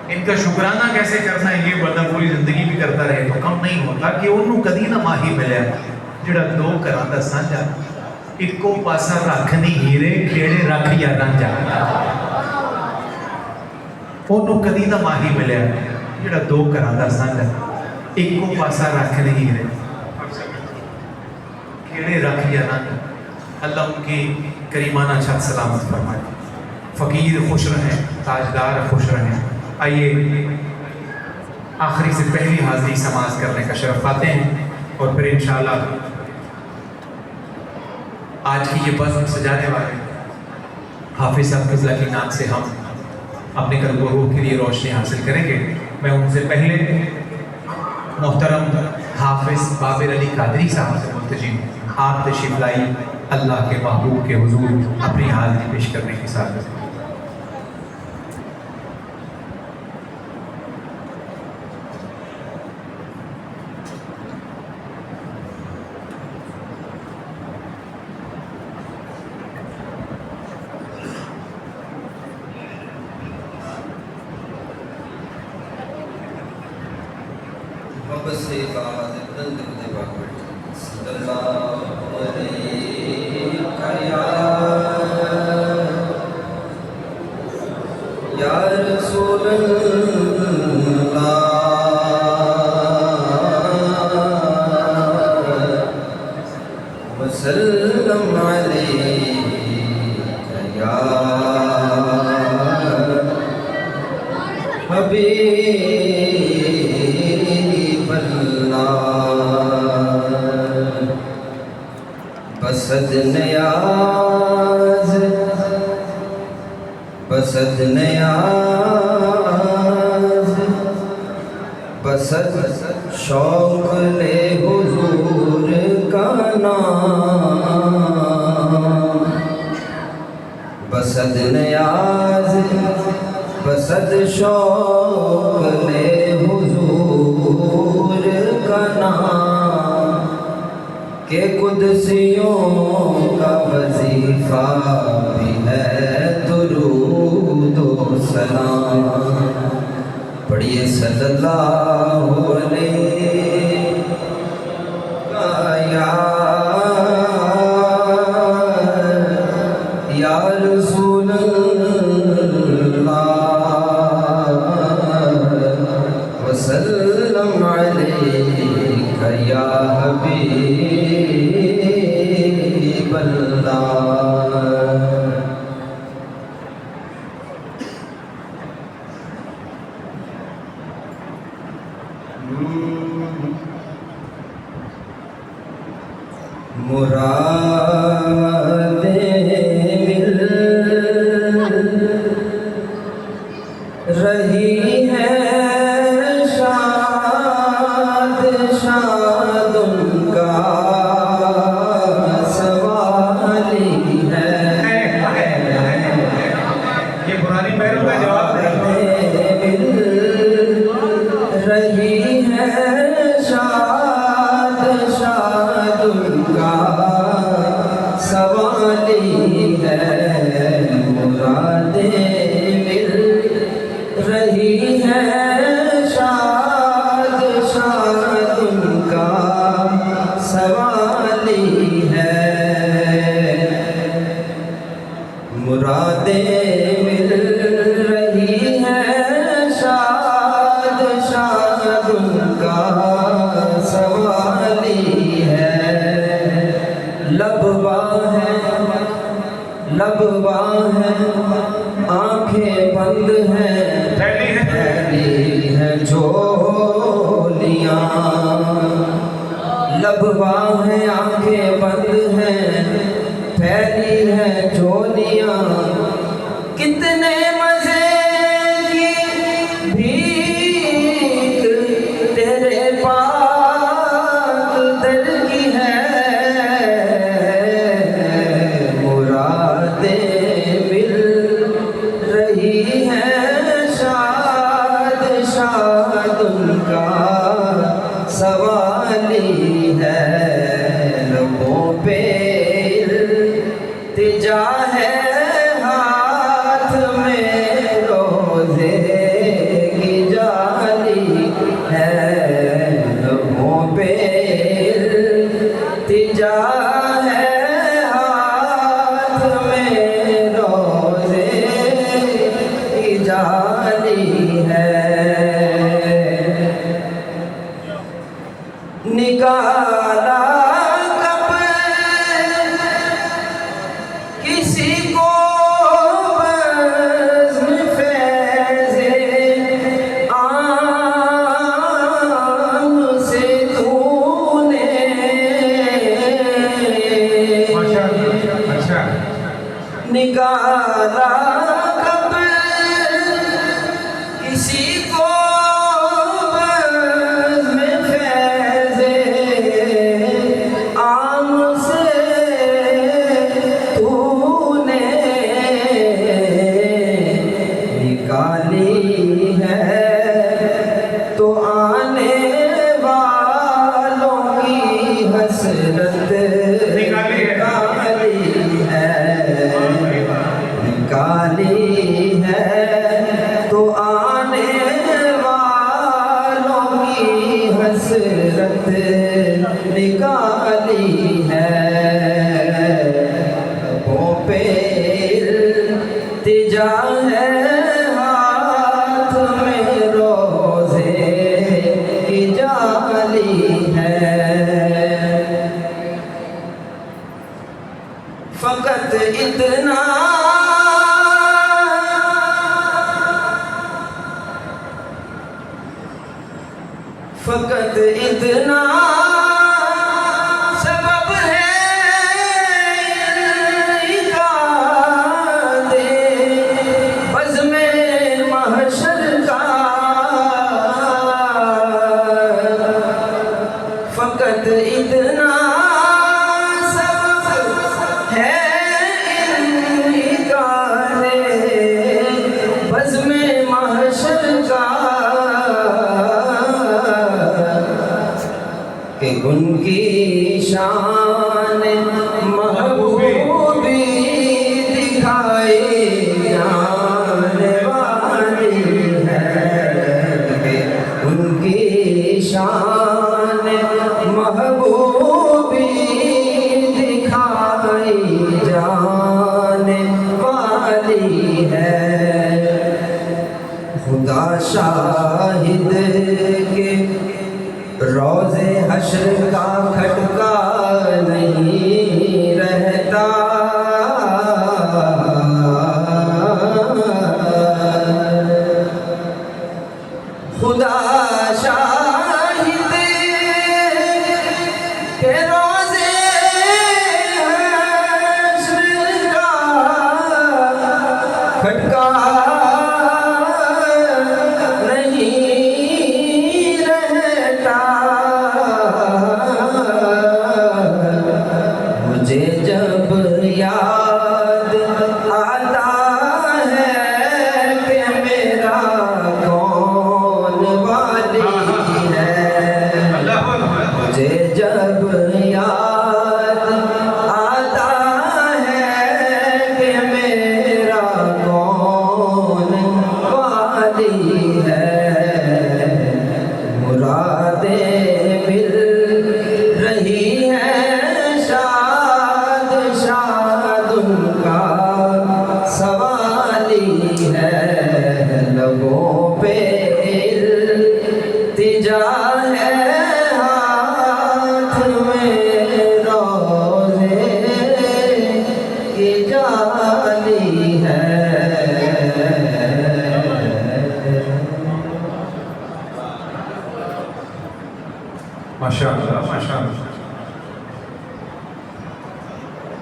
इनका शुक्राना कैसे करना है, ये बंदा पूरी जिंदगी भी करता रहे तो कम नहीं होता कि उन्होंने कदी ना माही मिले जिहड़ा दो घरां दा साझा इक्को पासा रख नहीं हीरे खेड़े रख या रांझा। उन्होंने कदी ना माही मिले जिहड़ा दो घरां दा साझा इक्को पासा रख नहीं हीरे खेड़े रख या रांझा। अल्लाह उनकी करीमाना छत सलामत फरमाए, फ़कीर खुश रहें, ताजदार खुश रहें। आइए आखिरी से पहली हाज़री समाज करने का शरफ पाते हैं और फिर इंशाअल्लाह आज की ये बज़्म सजाने वाले हाफिज़ साहब क़िबला की नाम से हम अपने क़ल्ब व रूह के लिए रोशनी हासिल करेंगे। मैं उनसे पहले मोहतरम हाफिज़ बाबिर अली कादरी साहब से मुल्तजी हूँ, आप तशरीफ़ लाई अल्लाह के महबूब के हुजूर अपनी हाज़री पेश करने की साथ से बात बुलंद खुदे बात सल्लल्लाहु अलैहि या रसूल अल्लाह वसल्लम अलैका या हबीब बसद नयाज बसद नयाज बसद शौक ले हुजूर का नाम। बसद नयाज बसद शौक ले हुजूर का नाम के कुदसियों का वजीफा भी है दुरूद व सलाम। पढ़िए सल्लल्लाहु अलैहि या रसूल अल्लाह वसल्लम अलैका या हबीब अल्लाह। मुरादें मिल रही है शाद शाद उनका सवाली है। ये पुरानी पैरों का जवाब मिल रही है शाद शाद उनका सवाली है। मुरादें मिल रही है शाद शाद उनका सवाली है। मुरादें मिल रही है शाद शाद उनका सवाली है। लबवा है आंखें बंद हैं फैली हैं झोलियाँ। लबवा है आंखें बंद हैं फैली हैं झोलियाँ। कितने मजे की भीख तेरे पाक दर की है। सवाली है लबों पे इल्तिजा है निकाली है, निकाला कब किसी को बज़्म फैज़े आम से तूने, माशाअल्लाह, अच्छा। निकाला कब किसी को बज़्म फैज़े आम से तूने निकाली है, तो आने वालों की हसरत निकाली है, निकाली है, तो आने वालों की हसरत निकाली है। लबों पे इल्तिजा है, हाथ में रोज़े की जाली है, फ़कत इतना फ़कत इतना सबब है इकादे बज़्म महशर का, फ़कत इतना सबब है इकादे बज़्म महशर का, कि उनकी शान महबूबी दिखाई जाने वाली है, कि उनकी शान महबूबी दिखाई जाने वाली है। खुदा शाहिद के रोज़े हश्र का खटका नहीं रहता, खुदा शाहिद के रोज़े हश्र का खटका मुझे जब याद आता है कि मेरा कौन वाली है, मुझे जब याद आता है कि मेरा कौन वाली है, मुरादें मिल रही है, शाद शाद उनका सवाली है। लबों पे इल्तिजा है, हाथ में रोज़े की जाली है। माशाअल्लाह, माशाअल्लाह।